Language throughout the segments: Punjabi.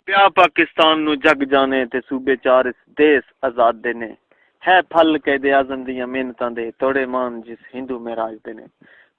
ਪਿਆ ਪਾਕਿਸਤਾਨ ਨੂੰ ਜਗ ਜਾਣੇ ਤੇ ਸੂਬੇ ਚਾਰ ਇਸ ਦੇਸ਼ ਆਜ਼ਾਦ ਦੇ ਨੇ ਹੈ ਫਲ ਕੈਦੇ ਆਜ਼ਮ ਦੀਆਂ ਮਿਹਨਤਾਂ ਦੇ ਤੋੜੇ ਮਾਨ ਜਿਸ ਹਿੰਦੂ ਮਹਾਰਾਜ ਦੇ ਨੇ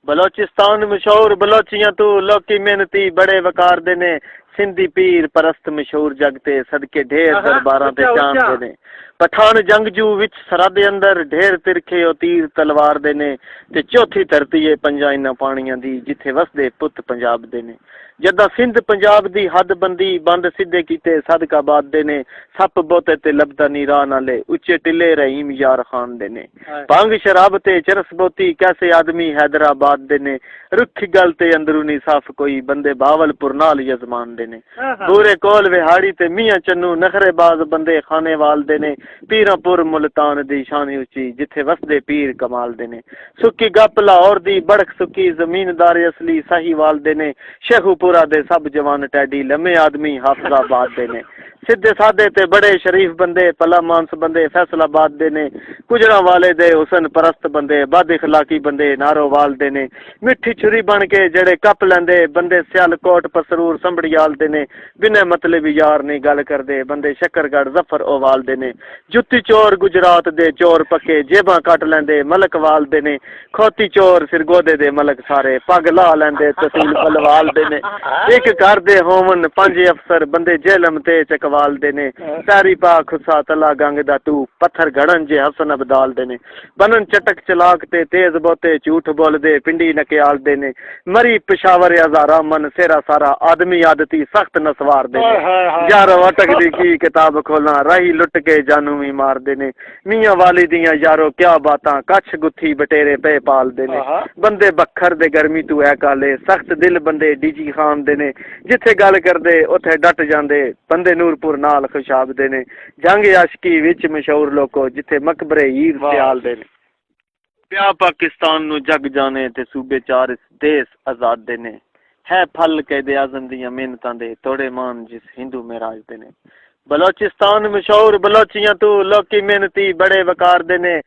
ਬਲੋਚਿਸਤਾਨ ਮਸ਼ਹੂਰ ਬਲੋਚੀਆਂ ਤੋਂ ਲੋਕੀ ਮਿਹਨਤੀ ਬੜੇ ਵਕਾਰ ਦੇ ਨੇ ਸਿੰਧੀ ਪੀਰ ਪਰਸਤ ਮਸ਼ਹੂਰ ਜਗ ਤੇ ਸਦਕੇ ਢੇਰ ਦਰਬਾਰਾਂ ਤੇ ਚਾਂਦੇ ਨੇ ਪਠਾਨ ਜੰਗਜੂ ਵਿੱਚ ਸਰਹੱਦ ਅੰਦਰ ਢੇਰ ਤਿਰਖੇ ਉਹ ਤੀਰ ਤਲਵਾਰ ਦੇ ਨੇ ਤੇ ਚੌਥੀ ਧਰਤੀ ਏ ਪੰਜਾਂ ਇਨਾਂ ਪਾਣੀਆਂ ਦੀ ਜਿੱਥੇ ਵਸਦੇ ਪੁੱਤ ਪੰਜਾਬ ਦੇ ਨੇ ਜਦਾਂ ਸਿੰਧ ਪੰਜਾਬ ਦੀ ਹੱਦਬੰਦੀ ਬੰਦ ਸਿੱਧੇ ਕੀਤੇ ਸਦਕਾਬਾਦ ਦੇ ਨੇ ਸੱਪ ਬਹੁਤੇ ਤੇ ਲੱਭਦਾ ਨੀ ਰਾਹ ਨਾਲੇ ਉੱਚੇ ਟਿੱਲੇ ਰਹੀਮ ਯਾਰ ਖਾਨ ਦੇ ਨੇ ਭੰਗ ਸ਼ਰਾਬ ਤੇ ਚਰਸ ਬਹੁਤੀ ਕੈਸੇ ਆਦਮੀ ਹੈਦਰਾਬਾਦ ਦੇ ਨੇ ਰੁੱਖੀ ਗੱਲ ਤੇ ਅੰਦਰੂਨੀ ਸਾਫ ਕੋਈ ਬੰਦੇ ਬਾਵਲਪੁਰ ਨਾਲ ਯਜ਼ਮਾਨ ਦੇ ਨੇ ਬੂਰੇ ਕੋਲ ਵਿਹਾੜੀ ਤੇ ਮੀਆਂ ਚੰਨੂ ਨਖਰੇਬਾਜ਼ ਬੰਦੇ ਖਾਨੇਵਾਲ ਦੇ ਨੇ ਪੀਰਾਂਪੁਰ ਮੁਲਤਾਨ ਦੀ ਸ਼ਾਨੀ ਉੱਚੀ ਜਿੱਥੇ ਵਸਦੇ ਪੀਰ ਕਮਾਲ ਦੇ ਨੇ ਸੁੱਕੀ ਗੱਪ ਲਾਹੌਰ ਦੀ ਬੜਕ ਸੁੱਕੀ ਜ਼ਮੀਨਦਾਰ ਅਸਲੀ ਸਾਹੀਵਾਲ ਦੇ ਨੇ ਸ਼ੇਖੂਪੁਰਾ ਦੇ ਸਭ ਜਵਾਨ ਟੈਡੀ ਲੰਮੇ ਆਦਮੀ ਹਾਫਜ਼ਾਬਾਦ ਦੇ ਨੇ ਸਿੱਧੇ ਸਾਦੇ ਤੇ ਬੜੇ ਸ਼ਰੀਫ ਬੰਦੇ ਭਲਾ ਮਾਨਸ ਬੰਦੇ ਫੈਸਲਾਬਾਦ ਦੇ ਨੇ ਗੁਜਰਾਂ ਵਾਲੇ ਦੇ ਹੁਸਨ ਪਰਸਤ ਬੰਦੇ ਬਦ ਇਖਲਾਕੀ ਬੰਦੇ ਨਾਰੋਵਾਲ ਦੇ ਨੇ ਮਿੱਠੀ ਛੁਰੀ ਬਣ ਕੇ ਜਿਹੜੇ ਕੱਪ ਲੈਂਦੇ ਬੰਦੇ ਸਿਆਲਕੋਟ ਪਸਰੂਰ ਸੰਭੜੀਆਲ ਦੇ ਨੇ ਬਿਨਾਂ ਮਤਲਬ ਯਾਰ ਨਹੀਂ ਗੱਲ ਕਰਦੇ ਬੰਦੇ ਸ਼ੱਕਰਗੜ੍ਹ ਜ਼ਫਰ ਓਵਾਲ ਦੇ ਨੇ ਜੁੱਤੀ ਚੋਰ ਗੁਜਰਾਤ ਦੇ ਚੋਰ ਪੱਕੇ ਜੇਬਾਂ ਕੱਟ ਲੈਂਦੇ ਮਲਕਵਾਲ ਦੇ ਨੇ ਖੋਤੀ ਚੋਰ ਸਿਰਗੋਦੇ ਦੇ ਮਲਕ ਸਾਰੇ ਪੱਗ ਲਾ ਲੈਂਦੇ ਤਹਿਸੀਲ ਬਲਵਾਲ ਦੇ ਨੇ ਇੱਕ ਘਰ ਦੇ ਹੋਵਨ 5 ਅਫਸਰ ਬੰਦੇ ਜੇਲਮ ਤੇ ਚਕਵਾਲ ਦੇ ਨੇ ਸਾਰੀ ਪਾ ਖੁਸਾ ਤਲਾ ਗੰਗ ਦਾ ਤੂੰ ਪੱਥਰ ਘੜਨ ਜੇ ਹਸਨ ਅਬਦਾਲ ਦੇ ਨੇ ਬਨਨ ਚਟਕ ਚਲਾਕ ਤੇ ਤੇਜ਼ ਬਹੁਤੇ ਝੂਠ ਬੋਲਦੇ ਪਿੰਡੀ ਨਕਿਆਲ ਦੇ ਨੇ ਮਰੀ ਪਿਸ਼ਾਵਰ ਹਜ਼ਾਰਾਂ ਮਨ ਸੇਰਾ ਸਾਰਾ ਆਦਮੀ ਆਦਤੀ ਸਖਤ ਨਸਵਾਰ ਦੇ ਨੇ ਯਾਰੋ ਅਟਕ ਦੀ ਕੀ ਕਿਤਾਬ ਖੋਲਾਂ ਰਾਹੀ ਲੁੱਟ ਕੇ ਜਾਨੂ ਵੀ ਮਾਰਦੇ ਨੇ ਮੀਆਂ ਵਾਲੀ ਦੀਆਂ ਯਾਰੋ ਕਿਆ ਬਾਤਾਂ ਕੱਛ ਗੁੱਥੀ ਬਟੇਰੇ ਪੇ ਪਾਲਦੇ ਨੇ ਬੰਦੇ ਬੱਖਰ ਦੇ ਗਰਮੀ ਤੂੰ ਐ ਕਾਲੇ ਸਖਤ ਦਿਲ ਬੰਦੇ ਡੀਜੀ ਖਾਨ ਦੇ ਨੇ ਜਿੱਥੇ ਗੱਲ ਕਰਦੇ ਉੱਥੇ ਡਟ ਜਾਂਦੇ ਬੰਦੇ ਨੂਰਪੁਰ ਨਾਲ ਖੁਸ਼ਾਬ ਦੇ ਨੇ ਜੰਗ ਆਸ਼ਕੀ ਵਿੱਚ ਮਸ਼ਹੂਰ ਲੋਕੋ ਜਿੱਥੇ ਮਕਬਰੇ ਹੀਰ ਸਿਆਲ ਦੇ ਨੇ ਪਿਆ ਪਾਕਿਸਤਾਨ ਨੂੰ ਜਗ ਜਾਣੇ ਤੇ ਸੂਬੇ ਚਾਰ ਇਸ ਦੇਸ਼ ਆਜ਼ਾਦ ਦੇ ਨੇ ਹੈ ਫਲ ਕੈਦੇ ਆਜ਼ਮ ਦੀਆਂ ਮਿਹਨਤਾਂ ਦੇ ਤੋੜੇ ਮਾਨ ਜਿਸ ਹਿੰਦੂ ਮਹਾਰਾਜ ਦੇ ਨੇ ਬਲੋਚਿਸਤਾਨ ਮਸ਼ਹੂਰ ਬਲੋਚੀਆਂ ਤੋਂ ਲੋਕੀ ਮਿਹਨਤੀ ਬੜੇ ਵਕਾਰ ਦੇ ਨੇ